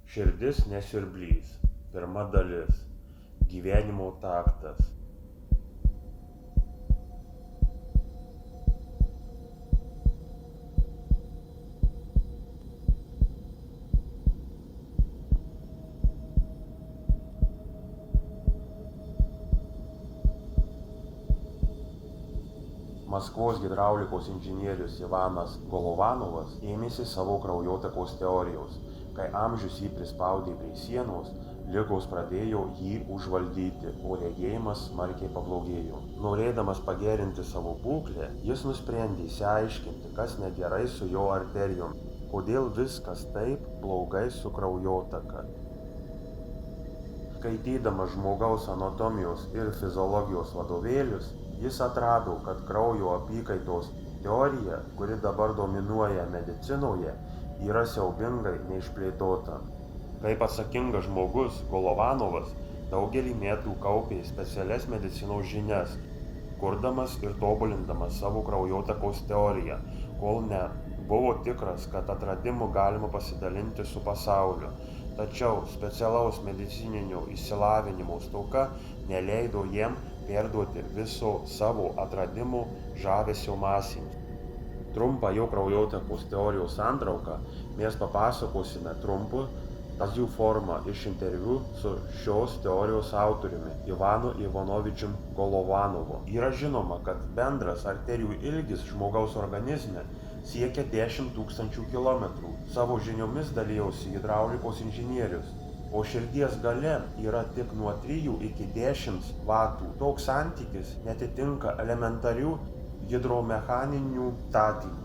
Širdis ne siurblys. Pirma dalis. Gyvenimo taktas. Maskvos hidraulikos inžinierius Ivanas Golovanovas ėmėsi savo kraujotakos teorijos. Kai amžius jį prispaudė prie sienos, ligos pradėjo jį užvaldyti, o regėjimas smarkiai pablogėjo. Norėdamas pagerinti savo būklę, jis nusprendė išsiaiškinti, kas negerai su jo arterijom, kodėl viskas taip blogai su kraujotaka. Skaitydamas žmogaus anatomijos ir fiziologijos vadovėlius, jis atrado, kad kraujo apykaitos teorija, kuri dabar dominuoja medicinoje, yra siaubingai neišplėtota. Kaip atsakingas žmogus, Golovanovas daugelį metų kaupė specialias medicinos žinias, kurdamas ir tobulindamas savo kraujotakos teoriją, kol ne buvo tikras, kad atradimu galima pasidalinti su pasauliu. Tačiau specialaus medicininio išsilavinimo stoka neleido jiem perduoti viso savo atradimų žavesio masėms. Trumpą jo kraujotakos teorijos santrauką mes papasakosime trumpu stazių forma iš interviu su šios teorijos autoriumi Ivanu Ivanovičium Golovanovu. Yra žinoma, kad bendras arterijų ilgis žmogaus organizme siekia 10 000 kilometrų. Savo žiniomis dalijosi hidraulikos inžinierius, o širdies galia yra tik nuo 3 iki 10 vatų. Toks santykis netitinka elementarių hidromechaninių statymų.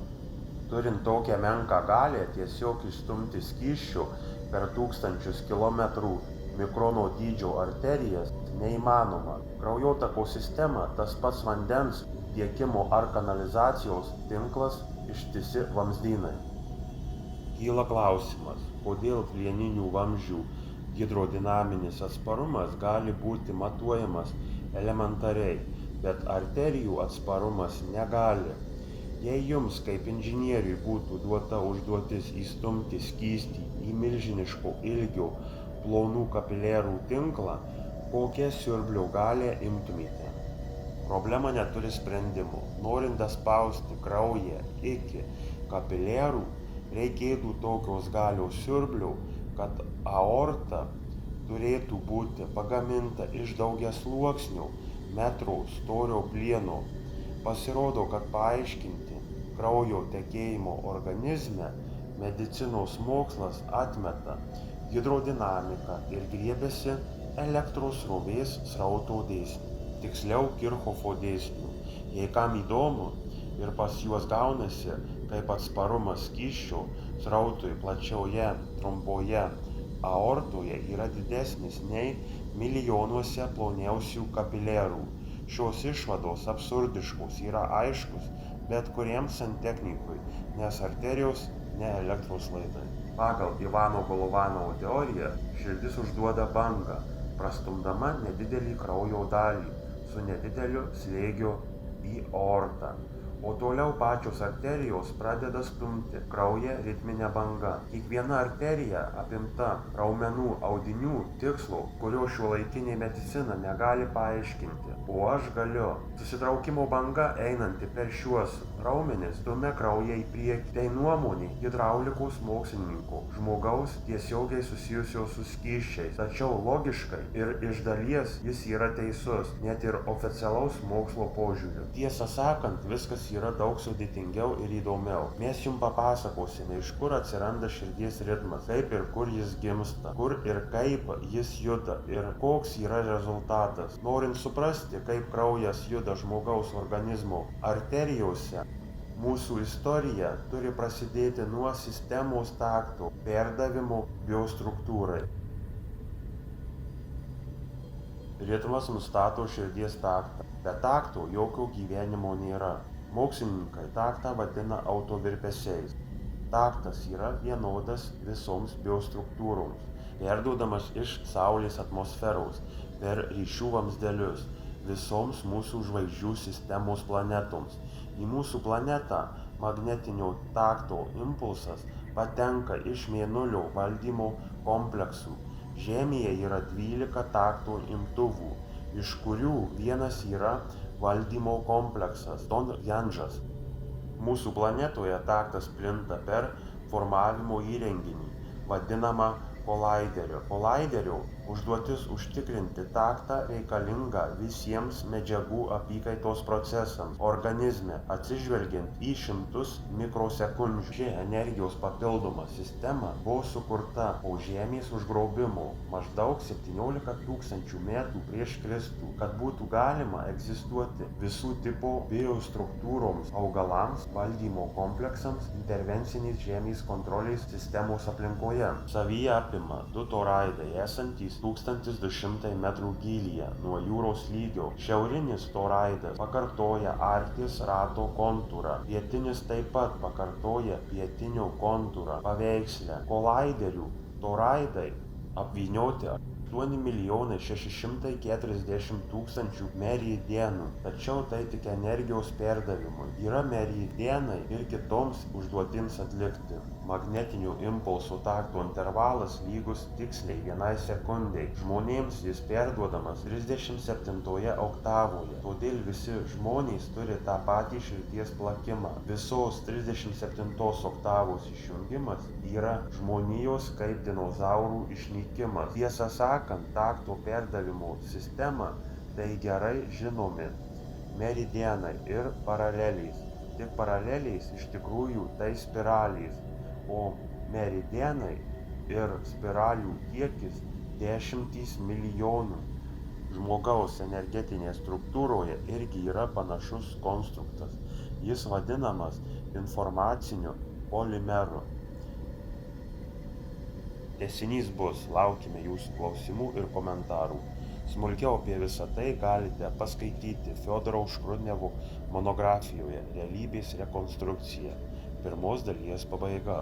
Turint tokią menką galią tiesiog išstumti skysčių per 1000 kilometrų mikrono dydžio arterijas neįmanoma. Kraujotakos sistema tas pats vandens tiekimo ar kanalizacijos tinklas, ištisi vamzdynai. Kyla klausimas, kodėl plieninių vamzdžių hidrodinaminis atsparumas gali būti matuojamas elementariai, bet arterijų atsparumas negali. Jei jums kaip inžinieriui būtų duota užduotis įstumti skystį į milžiniško ilgio plonų kapiliarų tinklą, kokią siurblio galią imtumėte? Problema neturi sprendimo. Norint spausti kraują iki kapiliarų, reikėtų tokios galios siurblio, kad aorta turėtų būti pagaminta iš daugiasluoksnio metro storio plieno. Pasirodo, kad paaiškinti kraujo tekėjimo organizme medicinos mokslas atmeta hidrodinamiką ir griebiasi elektros srovės srauto dėsnių. Tiksliau Kirchhoffo dėsnių. Jei kam įdomu ir pas juos gaunasi, kaip atsparumas skysčio srautui plačioje trumpoje aortoje yra didesnis nei milijonuose ploniausių kapiliarų. Šios išvados absurdiškos yra aiškus bet kuriam santechnikui, nes arterijos ne elektros laidai. Pagal Ivano Golovanovo teoriją širdis užduoda bangą, prastumdama nedidelį kraujo dalį su nedideliu slėgiu į aortą, o toliau pačios arterijos pradeda stumti kraują ritminė banga. Kiekviena arterija apimta raumenų audinių tikslo, kurio šiuolaikinė medicina negali paaiškinti, o aš galiu. Susitraukimo banga einanti per šiuos raumenis stumia kraują į priekį. Tai nuomonė hidraulikos mokslininko, žmogaus tiesiogiai susijusio su skysčiais. Tačiau logiškai ir iš dalies jis yra teisus, net ir oficialaus mokslo požiūriu. Tiesą sakant, viskas yra daug sudėtingiau ir įdomiau. Mes jums papasakosime, iš kur atsiranda širdies ritmas, kaip ir kur jis gimsta, kur ir kaip jis juda ir koks yra rezultatas. Norint suprasti, kaip kraujas juda žmogaus organizmo arterijose, mūsų istorija turi prasidėti nuo sistemos takto perdavimo biostruktūrai. Ritmas nustato širdies taktą. Be takto jokio gyvenimo nėra. Mokslininkai taktą vadina autovirpesiais. Taktas yra vienodas visoms biostruktūroms, perduodamas iš Saulės atmosferos per ryšių vamzdelius visoms mūsų žvaigždžių sistemos planetoms. Į mūsų planetą magnetinio takto impulsas patenka iš Mėnulio valdymo kompleksų. Žemėje yra 12 takto imtuvų, iš kurių vienas yra valdymo kompleksas Tonjanžas. Mūsų planetoje taktas plinta per formavimo įrenginį, vadinamą kolaiderio. Užduotis užtikrinti taktą reikalinga visiems medžiagų apykaitos procesams organizme, atsižvelgiant į šimtus mikrosekundžių. Ši energijos papildoma sistema buvo sukurta po Žemės užgrobimo maždaug 17 000 metų prieš Kristų, kad būtų galima egzistuoti visų tipų biostruktūroms, augalams, valdymo kompleksams, intervencinės Žemės kontrolės sistemos aplinkoje. Savyje apima du toroidai esantys 1200 metrų gylyje nuo jūros lygio. Šiaurinis toraidas pakartoja Arkties rato kontūrą, pietinis taip pat pakartoja pietinio kontūrą paveiksle. Kolaiderių toroidai apvynioti 8 640 000 meridianų, tačiau tai tik energijos perdavimui. Yra meridianai ir kitoms užduotims atlikti. Magnetinio impulso takto intervalas lygus tiksliai 1 sekundei. Žmonėms jis perduodamas 37 oktavoje, todėl visi žmonės turi tą patį širdies plakimą. Visos 37 oktavos išjungimas yra žmonijos kaip dinozaurų išnykimas. Tiesą sakant, takto perdavimo sistema tai gerai žinomi meridianai ir paralelės. Tik paralelės iš tikrųjų tai spiralės, o meridianai ir spiralių kiekis 10 milijonų. Žmogaus energetinėje struktūroje irgi yra panašus konstruktas. Jis vadinamas informaciniu polimeru. Tęsinys bus, laukime jūsų klausimų ir komentarų. Smulkiau apie visą tai galite paskaityti Fiodoro Škrudnevo monografijoje Realybės rekonstrukcija, 1 dalies pabaiga.